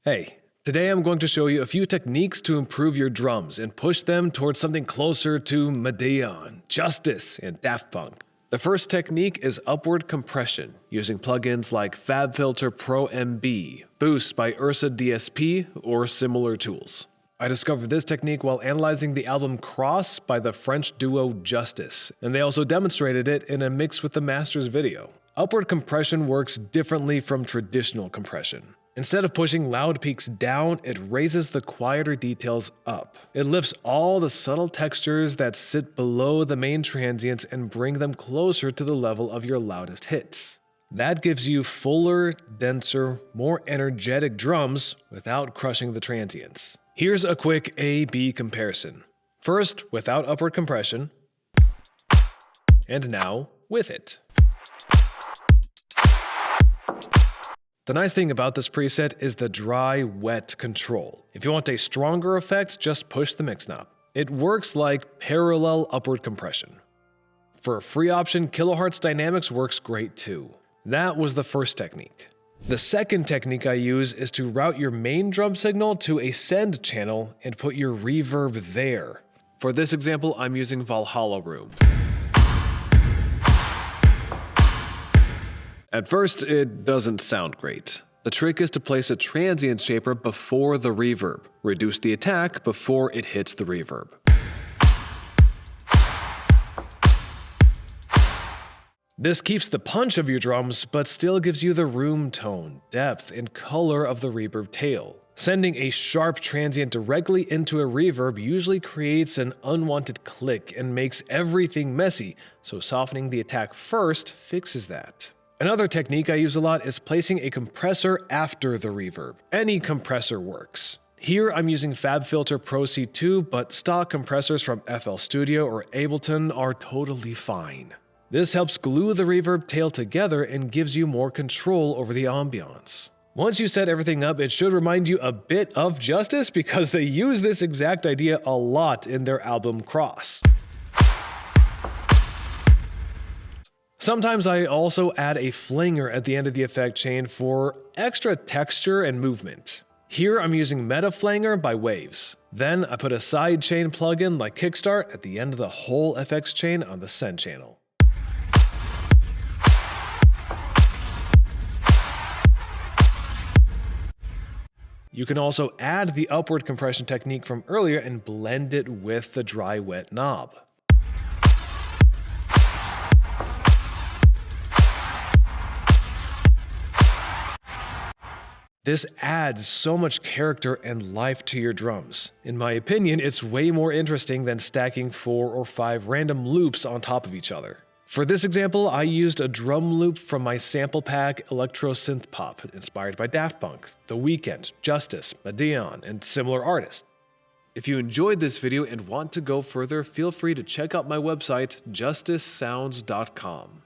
Hey, today I'm going to show you a few techniques to improve your drums and push them towards something closer to Madeon, Justice, and Daft Punk. The first technique is upward compression, using plugins like FabFilter Pro-MB, Boost by UrsaDSP, or similar tools. I discovered this technique while analyzing the album Cross by the French duo Justice, and they also demonstrated it in a mix with the Masters video. Upward compression works differently from traditional compression. Instead of pushing loud peaks down, it raises the quieter details up. It lifts all the subtle textures that sit below the main transients and bring them closer to the level of your loudest hits. That gives you fuller, denser, more energetic drums without crushing the transients. Here's a quick A-B comparison. First, without upward compression, and now with it. The nice thing about this preset is the dry-wet control. If you want a stronger effect, just push the mix knob. It works like parallel upward compression. For a free option, Kilohearts Dynamics works great too. That was the first technique. The second technique I use is to route your main drum signal to a send channel and put your reverb there. For this example, I'm using Valhalla Room. At first, it doesn't sound great. The trick is to place a transient shaper before the reverb. Reduce the attack before it hits the reverb. This keeps the punch of your drums, but still gives you the room tone, depth, and color of the reverb tail. Sending a sharp transient directly into a reverb usually creates an unwanted click and makes everything messy, so softening the attack first fixes that. Another technique I use a lot is placing a compressor after the reverb. Any compressor works. Here I'm using FabFilter Pro-C2, but stock compressors from FL Studio or Ableton are totally fine. This helps glue the reverb tail together and gives you more control over the ambiance. Once you set everything up, it should remind you a bit of Justice because they use this exact idea a lot in their album Cross. Sometimes I also add a flinger at the end of the effect chain for extra texture and movement. Here I'm using Meta Flanger by Waves. Then I put a side chain plugin like Kickstart at the end of the whole FX chain on the send channel. You can also add the upward compression technique from earlier and blend it with the dry-wet knob. This adds so much character and life to your drums. In my opinion, it's way more interesting than stacking 4 or 5 random loops on top of each other. For this example, I used a drum loop from my sample pack Electro Synthpop, inspired by Daft Punk, The Weeknd, Justice, Madeon, and similar artists. If you enjoyed this video and want to go further, feel free to check out my website, justicesounds.com.